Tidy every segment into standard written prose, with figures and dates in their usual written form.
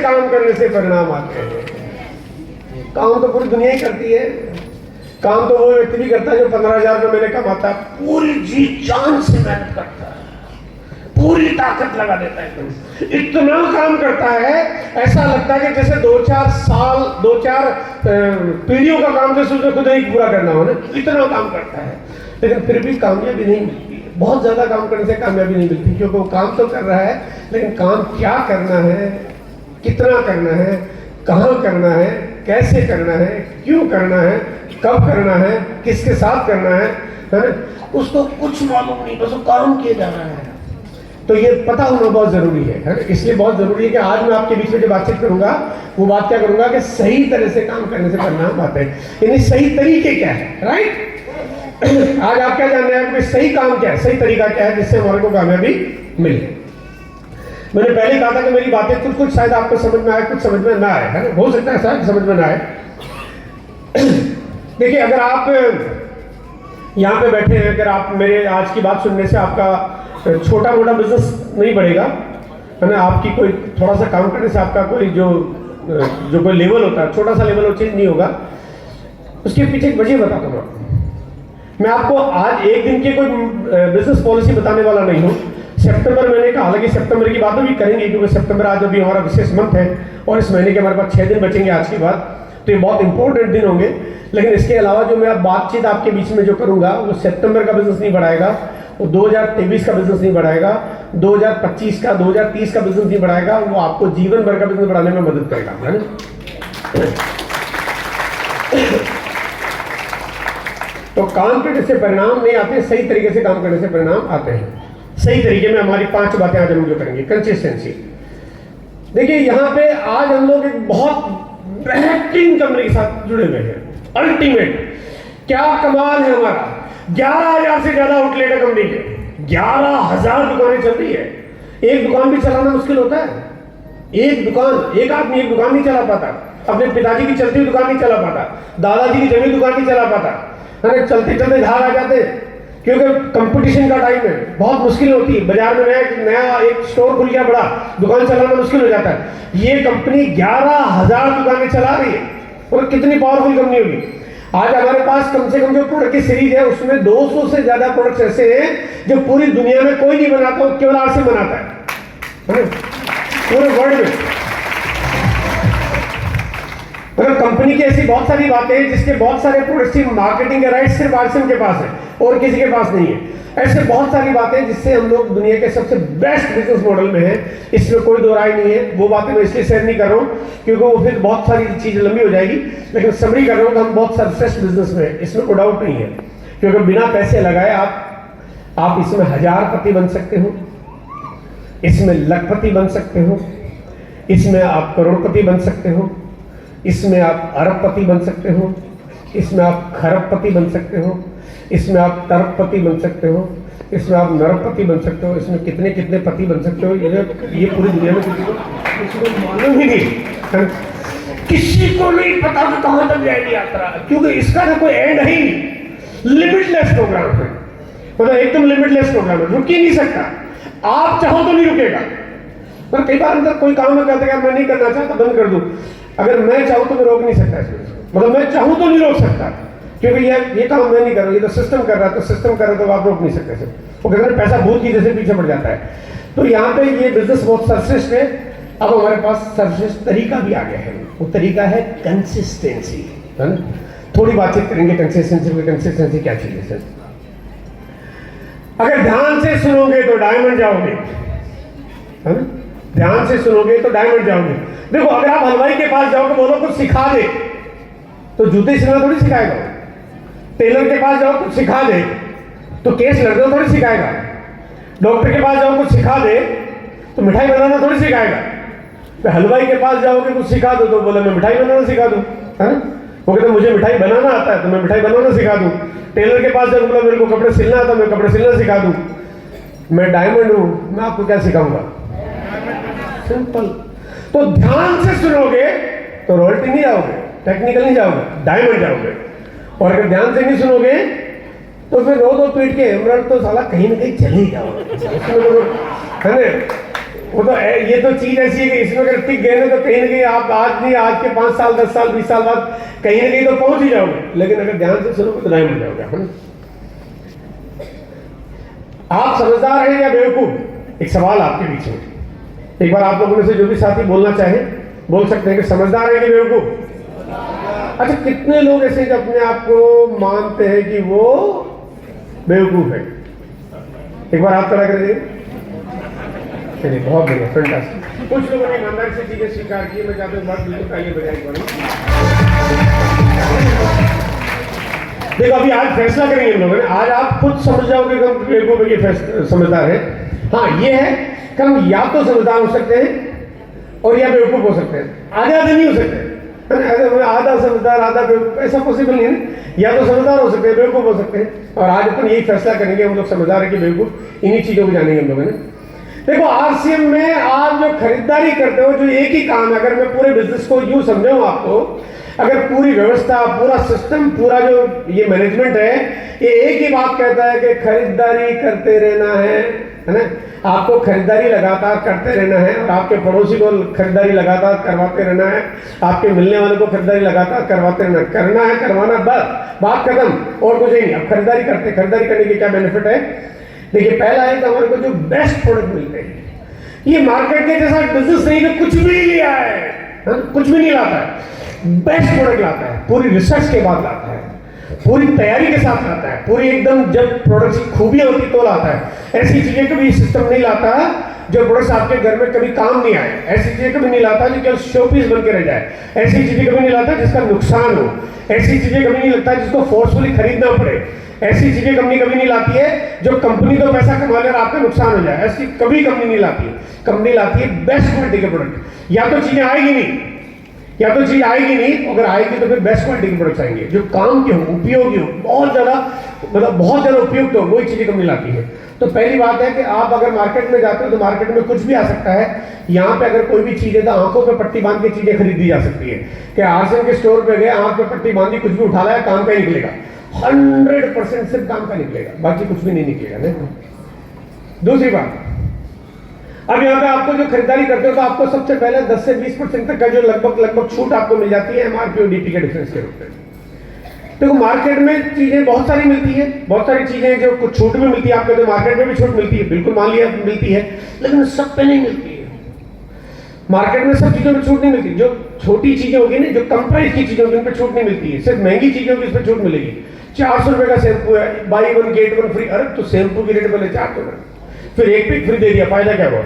काम करने से परिणाम आते हैं। काम तो पूरी दुनिया ही करती है, काम तो वो व्यक्ति भी करता है जो 15,000 रुपये महीने कमाता है, पूरी जी जान से मेहनत करता है, पूरी ताकत लगा देता है, इतना काम करता है ऐसा लगता है कि जैसे 2-4 साल 2-4 पीढ़ियों का काम जैसे उसने खुद ही पूरा करना हो ना, इतना काम करता है, लेकिन फिर भी कामयाबी नहीं मिलती। बहुत ज्यादा काम करने से कामयाबी नहीं मिलती, क्योंकि वो काम तो कर रहा है, लेकिन काम क्या करना है, कितना करना है, कहाँ करना है, कैसे करना है, क्यों करना है, कब करना है, किसके साथ करना है उसको कुछ मालूम नहीं, बस वो काम किया जा रहा है। तो ये पता होना बहुत जरूरी है, इसलिए बहुत जरूरी है कि आज मैं आपके बीच में जो बातचीत करूंगा वो बात क्या करूंगा कि सही तरह से काम करने से परिणाम आते हैं, यानी सही तरीके क्या है, राइट। आज आप क्या जानना है कि सही काम क्या है, सही तरीका क्या है जिससे हमारे को कामयाबी मिले। मैंने पहले कहा था कि मेरी बातें कुछ शायद आपको समझ में आए, कुछ समझ में ना आए, है ना, हो सकता है शायद समझ में ना आए। देखिए, अगर आप यहाँ पे बैठे हैं, अगर आप मेरे आज की बात सुनने से आपका छोटा मोटा बिजनेस नहीं बढ़ेगा, है ना, आपकी कोई थोड़ा सा काम करने से आपका कोई जो कोई लेवल होता है, छोटा सा लेवल वो चेंज नहीं होगा, उसके पीछे एक वजह बताता हूँ। मैं आपको आज एक दिन की कोई बिजनेस पॉलिसी बताने वाला नहीं हूँ। सितंबर महीने का, हालांकि सितंबर की बात भी करेंगे, क्योंकि सितंबर आज अभी हमारा विशेष मंथ है और इस महीने के हमारे पास 6 दिन बचेंगे आज के बाद, तो ये बहुत इंपॉर्टेंट दिन होंगे। लेकिन इसके अलावा जो मैं अब बातचीत आपके बीच में जो करूंगा वो सितंबर का बिजनेस नहीं बढ़ाएगा, वो 2023 का बिजनेस नहीं बढ़ाएगा, 2025 का 2030 का बिजनेस नहीं बढ़ाएगा, वो आपको जीवन भर का बिजनेस बढ़ाने में मदद करेगा, है ना। तो काम करने से परिणाम नहीं आते, सही तरीके से काम करने से परिणाम आते हैं। सही तरीके में हमारी 5 बातें आज हम जो करेंगे। कंसिस्टेंसी। देखिए, यहाँ पे आज हम लोग एक बहुत बेहतरीन कंपनी के साथ जुड़े हुए हैं, अल्टीमेट। क्या कमाल है हमारा, 11,000 से ज्यादा आउटलेट है कंपनी के, 11,000 दुकानें चल रही है। एक दुकान भी चलाना मुश्किल होता है, एक आदमी एक दुकान नहीं चला पाता, अपने पिताजी की चलती हुई दुकान नहीं चला पाता, दादाजी की जमी दुकान नहीं चला पाता, अरे चलते चलते झाड़ आ जाते, क्योंकि कंपटीशन का टाइम है, बहुत मुश्किल होती है। बाजार में नया एक स्टोर खुल गया बड़ा, दुकान चलाना मुश्किल हो जाता है। ये कंपनी 11,000 दुकानें चला रही है, और कितनी पावरफुल कंपनी होगी। आज हमारे पास कम से कम जो प्रोडक्ट की सीरीज है उसमें 200 से ज्यादा प्रोडक्ट्स ऐसे हैं जो पूरी दुनिया में कोई नहीं बनाता, केवल आर से बनाता है पूरे वर्ल्ड में। मतलब कंपनी की ऐसी बहुत सारी बातें हैं जिसके बहुत सारे प्रोडक्ट्स की मार्केटिंग के राइट सिर्फ आरसीएम के पास है और किसी के पास नहीं है। ऐसे बहुत सारी बातें जिससे हम लोग दुनिया के सबसे बेस्ट बिजनेस मॉडल में हैं, इसमें कोई दो राय नहीं है। वो बातें मैं इसलिए शेयर नहीं कर रहा हूँ क्योंकि वो फिर बहुत सारी चीजें लंबी हो जाएगी, लेकिन समरी कर रहा हूँ कि हम बहुत सर्वश्रेष्ठ बिजनेस में हैं, इसमें कोई डाउट नहीं है। क्योंकि बिना पैसे लगाए आप इसमें 1000पति बन सकते हो, इसमें लखपति बन सकते हो, इसमें आप करोड़पति बन सकते हो, इसमें आप अरबपति बन सकते हो, इसमें आप खरबपति बन सकते हो, इसमें आप तरबपति बन सकते हो, इसमें आप नरबपति बन सकते हो, इसमें कितने कितने पति बन सकते हो। ये पूरी दुनिया में किसी को मालूम ही नहीं, किसी को नहीं पता कि कहां तक जाएगी यात्रा, क्योंकि इसका तो कोई एंड है ही नहीं। लिमिटलेस प्रोग्राम है, मतलब एकदम लिमिटलेस प्रोग्राम है, रुक ही नहीं सकता। आप चाहो तो नहीं रुकेगा। पर कई बार अंदर कोई काम में कहते हैं मैं नहीं करना चाहता, बंद कर दूं। अगर मैं चाहूं तो मैं रोक नहीं सकता इसमें, मतलब मैं चाहूं तो नहीं रोक सकता, क्योंकि ये काम मैं नहीं कर रहा, ये तो सिस्टम कर रहा है, तो सिस्टम कर रहा है तो आप रोक नहीं सकते। वो कहते हैं पैसा भूत की जैसे पीछे पड़ जाता है। तो यहाँ पे ये बिजनेस बहुत सर्वश्रेष्ठ है। अब हमारे पास सर्वश्रेष्ठ तरीका भी आ गया है, वो तरीका है कंसिस्टेंसी, है ना। थोड़ी बातचीत करेंगे कंसिस्टेंसी क्या चीज है। अगर ध्यान से सुनोगे तो डायमंड जाओगे, है ना, ध्यान से सुनोगे तो डायमंड जाओगे। देखो, अगर आप हलवाई के पास जाओगे, बोलो कुछ सिखा दे, तो जूते सिलना थोड़ी सिखाएगा। टेलर के पास जाओ कुछ सिखा दे तो केस लड़ना थोड़ी सिखाएगा। डॉक्टर के पास जाओ कुछ सिखा दे तो मिठाई बनाना थोड़ी सिखाएगा। तो हलवाई के पास जाओगे कुछ सिखा दो तो बोले मैं मिठाई बनाना सिखा दूं, है ना। वो कहते मुझे मिठाई बनाना आता है तो मैं मिठाई बनाना सिखा दूं। टेलर के पास जाओ, बोला मेरे को कपड़े सिलना आता है, मैं कपड़े सिलना सिखा दूं। मैं डायमंड हूं, मैं आपको क्या सिखाऊंगा, सिंपल। तो ध्यान से सुनोगे तो रॉयल्टी नहीं जाओगे, टेक्निकल नहीं जाओगे, डायमंड जाओगे। और अगर ध्यान से नहीं सुनोगे तो फिर रो दो पीट के एमराल्ड तो साला कहीं ना कहीं चले ही जाओगे, है ना। वो तो ये तो चीज ऐसी है कि इसमें अगर टिक गए ना तो कहीं ना कहीं आप आज नहीं, आज के 5 साल 10 साल 20 साल बाद कहीं ना कहीं तो पहुंच ही जाओगे, लेकिन अगर ध्यान से सुनोगे तो नहीं मिल जाओगे। आप समझदार हैं या बेवकूफ? एक सवाल आपके बीच में, एक बार आप लोगों में से जो भी साथी बोलना चाहे बोल सकते हैं कि समझदार है कि बेवकूफ। अच्छा, कितने लोग ऐसे जो अपने आप को मानते हैं कि वो बेवकूफ है? एक बार आप खड़ा कर दीजिए। चलिए, बहुत बढ़िया, फैंटास्टिक। कुछ लोगों ने ईमानदारी से चीजें स्वीकार की। मैं चाहता हूँ बात बिल्कुल पहले बजाय करूँ। देखो, अभी आज फैसला करेंगे हम लोगों ने। आज आप खुद समझ जाओगे कि हम बेवकूफ है समझदार है। हाँ, ये है कि हम या तो समझदार हो सकते हैं और या बेवकूफ हो सकते हैं, आधे आधे नहीं हो सकते। आधा समझदार आधा बेवकूफ ऐसा पॉसिबल नहीं है। या तो समझदार हो सकते हैं, बेवकूफ हो सकते हैं। और आज अपन यही फैसला करेंगे, हम लोग समझदार है कि बेवकूफ, इन्हीं चीजों को जानेंगे हम लोगों ने। देखो, आरसीएम में आप जो खरीदारी करते हो, जो एक ही काम है, अगर मैं पूरे बिजनेस को यूं समझाऊं आपको, अगर पूरी व्यवस्था, पूरा सिस्टम, पूरा जो ये मैनेजमेंट है, ये एक ही बात कहता है कि खरीदारी करते रहना है ना। आपको खरीदारी लगातार करते रहना है और आपके पड़ोसी को खरीदारी लगातार करवाते रहना है, आपके मिलने वाले को खरीदारी लगातार करवाते रहना, करना है, करवाना, बस बात खत्म और कुछ नहीं। अब खरीदारी करने के क्या बेनिफिट है? देखिए, पहला है कि हमारे को जो बेस्ट प्रोडक्ट मिलते हैं। ये मार्केट के जैसा बिजनेस नहीं कि कुछ भी नहीं लिया है, कुछ भी नहीं लाता है, बेस्ट प्रोडक्ट लाता है, पूरी रिसर्च के बाद लाता है, पूरी तैयारी के साथ लाता है, पूरी एकदम जब प्रोडक्ट की खूबियां होती तो लाता है। ऐसी चीजें कभी सिस्टम नहीं लाता जो प्रोडक्ट्स आपके घर में कभी काम नहीं आए। ऐसी चीजें कभी नहीं लाता जो केवल शो पीस बन के रह जाए। ऐसी चीजें कभी नहीं लाता जिसका नुकसान हो। ऐसी चीजें कभी नहीं लगता जिसको फोर्सफुली खरीदना पड़े। ऐसी चीजें कंपनी कभी नहीं लाती है जो कंपनी तो पैसा कमा ले और आपका नुकसान हो जाए। ऐसी कभी कंपनी नहीं लाती है। कंपनी लाती है बेस्ट क्वालिटी के प्रोडक्ट। या तो चीजें आएगी नहीं, या तो चीज आएगी नहीं, अगर आएगी तो फिर बेस्ट क्वालिटी के प्रोडक्ट्स आएंगे जो काम के हो, उपयोगी हो, बहुत ज्यादा, मतलब बहुत ज्यादा उपयुक्त हो, वही चीजें कंपनी लाती है। तो पहली बात है कि आप अगर मार्केट में जाते हो तो मार्केट में कुछ भी आ सकता है। यहाँ पे अगर कोई भी चीज है तो आंखों पे पट्टी बांध के चीजें खरीदी जा सकती है कि आरसीएम के स्टोर पे गए, आंख पे पट्टी बांधी, कुछ भी उठा लाया, काम का ही निकलेगा। 100% सिर्फ काम का निकलेगा, बाकी कुछ भी नहीं निकलेगा। नहीं। दूसरी बात, अब यहाँ पे आपको जो खरीदारी करते हो तो आपको सबसे पहले 10 से 20% तक का जो लगभग छूट आपको मिल जाती है एमआरपी और डीपी के डिफरेंस के रूप में। देखो, मार्केट में चीजें बहुत सारी मिलती है, बहुत सारी चीजें जो कुछ छूट भी मिलती है आपको, तो मार्केट में भी छूट मिलती है, बिल्कुल मान लिया मिलती है, लेकिन सब पे नहीं मिलती है। मार्केट में सब चीजों में छूट नहीं मिलती। जो छोटी चीजें होगी ना, जो कम प्राइस की चीजें होगी, उन पर छूट नहीं मिलती है। सिर्फ महंगी चीजों की इस पर छूट मिलेगी। 400 रुपए का शैम्पू है, बाई 1 गेट 1 फ्री। अरे तो शैम्पू की रेट बोले 400 रुपए, फिर एक पिक फ्री दे दिया, फायदा क्या हुआ?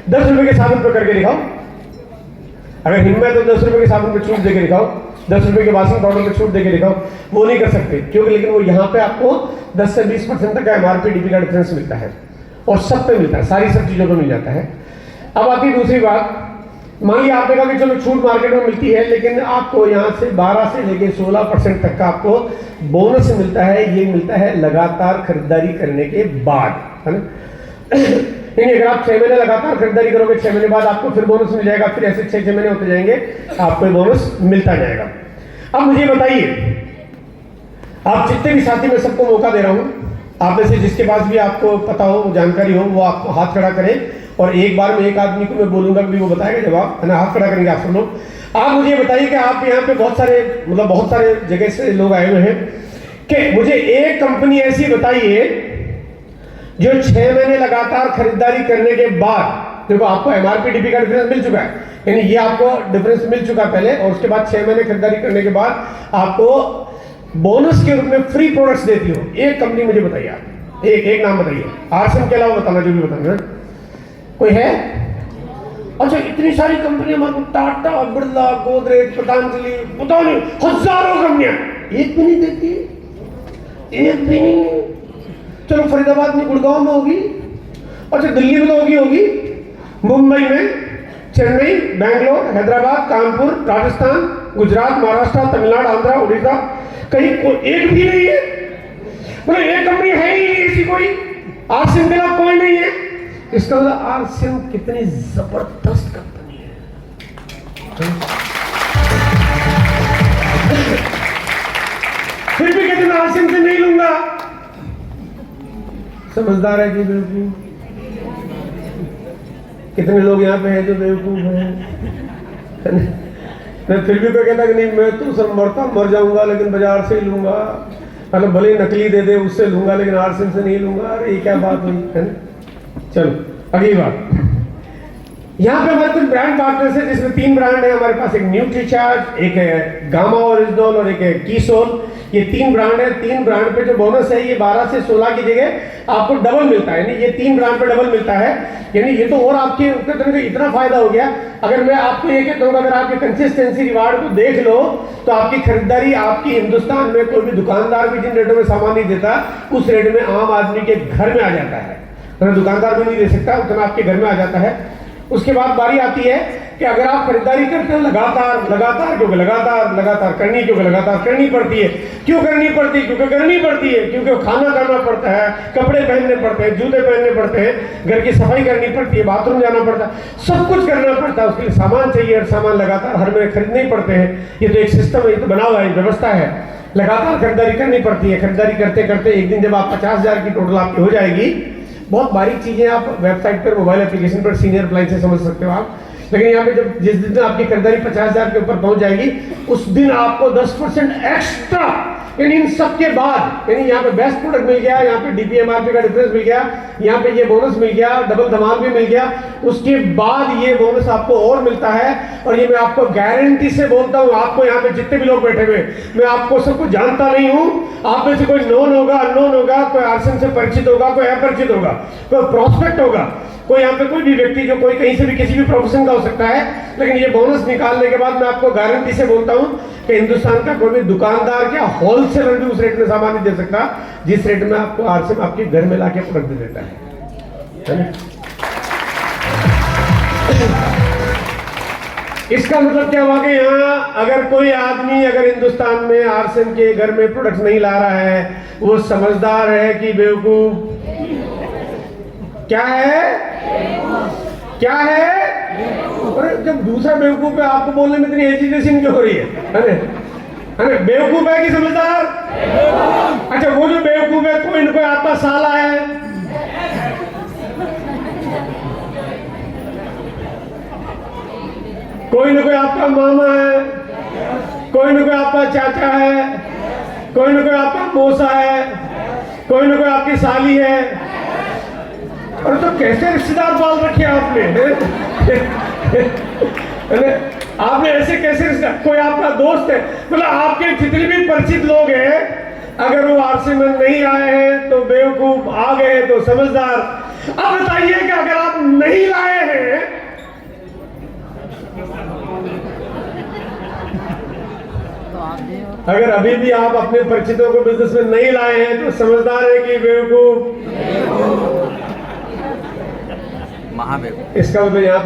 10 रुपए के साबुन पे करके दिखाओ, अगर हिम्मत तो 10 रुपए के साबुन पे छूट देके दिखाओ, 10 रुपए के वॉशिंग पाउडर पे छूट देके दिखाओ। वो नहीं कर सकते क्योंकि, लेकिन वो यहाँ पे आपको 10 से 20% तक का एमआरपी डीपी का डिफरेंस मिलता है और सब पे मिलता है, सारी सब चीजों पे मिल जाता है। अब आती है दूसरी बात। मान लिया आपने कहा कि चलो छूट मार्केट में मिलती है, लेकिन आपको यहाँ से 12 से लेके 16% तक का आपको बोनस मिलता है। ये मिलता है लगातार खरीदारी करने के बाद, है ना। अगर आप 6 महीने लगातार खरीदारी करोगे, 6 महीने बाद आपको फिर बोनस मिल जाएगा, फिर ऐसे 6 महीने होते जाएंगे, आपको बोनस मिलता जाएगा। अब मुझे बताइए, आप जितने भी साथी, मैं सबको मौका दे रहा हूं, आप में से जिसके पास भी आपको पता हो, जानकारी हो, वो आप हाथ खड़ा करें और एक बार में एक आदमी को मैं बोलूंगा कि वो बताएगा जवाब, है ना। हाथ खड़ा करेंगे आप सब लोग। आप मुझे बताइए कि आप यहाँ पे बहुत सारे जगह से लोग आए हुए हैं, कि मुझे एक कंपनी ऐसी बताइए जो 6 महीने लगातार खरीदारी करने के बाद, देखो आपको एमआरपी डीपी का डिफरेंस मिल चुका है, यानी ये आपको डिफरेंस मिल चुका पहले, और उसके बाद 6 महीने खरीदारी करने के बाद आपको बोनस के रूप में फ्री प्रोडक्ट्स देती हो। एक कंपनी मुझे बताइए, आप एक नाम बताइए, आरसीएम के अलावा बताना, जो भी बताना कोई है। अच्छा, इतनी सारी कंपनियां, हमारे टाटा, बिरला, गोदरेज, पतंजलि, पता नहीं हजारों कंपनियां, एक भी नहीं देती, एक भी नहीं। चलो फरीदाबाद में, गुड़गांव में होगी, अच्छा दिल्ली में तो होगी, मुंबई में, चेन्नई, बैंगलोर, हैदराबाद, कानपुर, राजस्थान, गुजरात, महाराष्ट्र, तमिलनाडु, आंध्र, उड़ीसा, कहीं एक भी नहीं है। मतलब एक कंपनी है ही नहीं ऐसी कोई, आरसीएम के अलावा कोई नहीं है। इसका मतलब आरसीएम कितनी जबरदस्त कंपनी है। फिर भी कहते मैं आरसीएम से नहीं लूंगा। समझदार है कि बिल्कुल कितने लोग यहाँ पे हैं जो बेवकूफ हैं। मैं फिर भी कोई कहता कि नहीं मैं तो सब मर जाऊंगा लेकिन बाजार से ही लूंगा, मतलब भले ही नकली दे दे उससे लूंगा लेकिन आरसिम से नहीं लूंगा। अरे ये क्या बात हुई है ना। चलो अगली बात, यहाँ पे हमारे कुछ ब्रांड पार्टनर्स है जिसमें 3 ब्रांड है हमारे पास, एक न्यूट्रीचार्ज, एक है गामा ओरिजिनल और एक है कीसोल। ये 3 ब्रांड है। 3 ब्रांड पे जो बोनस है ये 12 से 16 की जगह आपको डबल मिलता है, यानी ये 3 ब्रांड पे डबल मिलता है। यानी ये तो और आपके तरह का इतना फायदा हो गया। अगर मैं आपको ये कहता हूँ अगर आप ये कंसिस्टेंसी रिवार्ड को देख लो तो आपकी खरीदारी, आपकी हिंदुस्तान में कोई भी दुकानदार भी जिन रेटों में सामान नहीं देता उस रेट में आम आदमी के घर में आ जाता है। तो दुकानदार भी नहीं दे सकता उतना आपके घर में आ जाता है। उसके बाद बारी आती है कि अगर आप खरीदारी करते हो लगातार क्योंकि लगातार करनी पड़ती है। क्यों करनी पड़ती है? क्योंकि करनी पड़ती है, क्योंकि खाना खाना पड़ता है, कपड़े पहनने पड़ते हैं, जूते पहनने पड़ते हैं, घर की सफाई करनी पड़ती है, बाथरूम जाना पड़ता है, सब कुछ करना पड़ता है। उसके लिए सामान चाहिए और सामान लगातार हर महीने खरीदने ही पड़ते हैं। ये तो एक सिस्टम है, ये तो बना हुआ है, व्यवस्था है। लगातार खरीदारी करनी पड़ती है। खरीदारी करते करते एक दिन जब आप 50,000 की टोटल आपकी हो जाएगी, बहुत बारीक चीजें आप वेबसाइट पर, मोबाइल एप्लीकेशन पर सीनियर अप्लायंस से समझ सकते हो आप। लेकिन यहाँ पे जब जिस दिन आपकी खरीदारी 50,000 के ऊपर पहुंच जाएगी उस दिन आपको 10% एक्स्ट्रा, यानी इन सब के बाद, यानी यहाँ पे बेस्ट प्रोडक्ट मिल गया, यहाँ पे डीपीएमआरपी का डिफरेंस मिल गया, यहाँ पे ये बोनस मिल गया, डबल धमाल भी मिल गया, उसके बाद ये बोनस आपको और मिलता है। और ये मैं आपको गारंटी से बोलता हूँ, आपको यहाँ पे जितने भी लोग बैठे हुए, मैं आपको सबको जानता नहीं हूँ, आप में से कोई नोन होगा, अननोन होगा, कोई आरसिम से परिचित होगा, कोई अपरिचित होगा, कोई प्रोस्पेक्ट होगा, कोई यहाँ पे कोई भी व्यक्ति जो कोई कहीं से भी किसी भी प्रोफेशन का हो सकता है। लेकिन ये बोनस निकालने के बाद मैं आपको गारंटी से बोलता हूँ कि हिंदुस्तान का कोई भी दुकानदार क्या होलसेलर भी उस रेट में सामान नहीं दे सकता जिस रेट में आपको आरसिम आपके घर में लाके प्रोडक्ट दे देता है। इसका मतलब क्या हुआ कि यहाँ अगर कोई आदमी अगर हिंदुस्तान में आरसिम के घर में प्रोडक्ट नहीं ला रहा है, वो समझदार है कि बेवकूफ? क्या है? क्या है? अरे जब दूसरा बेवकूफ है आपको बोलने में इतनी हेजिटेशन क्यों हो रही है? अरे बेवकूफ है कि समझदार? अच्छा वो जो बेवकूफ है कोई न कोई आपका साला है, कोई न कोई आपका मामा है, कोई न कोई आपका चाचा है, कोई न कोई आपका मौसा है, कोई न कोई आपकी साली है। और तो कैसे रिश्तेदार पाल रखे आपने? आपने ऐसे कैसे रिश्तेदार? कोई आपका दोस्त है, मतलब आपके जितने भी परिचित लोग हैं, अगर वो आरसिम में नहीं आए हैं तो बेवकूफ, आ गए तो समझदार। अब बताइए कि अगर आप नहीं लाए हैं, अगर अभी भी आप अपने परिचितों को बिजनेस में नहीं लाए हैं तो समझदार है कि बेवकूफ? महाबेवकूफ। इसका मतलब यहाँ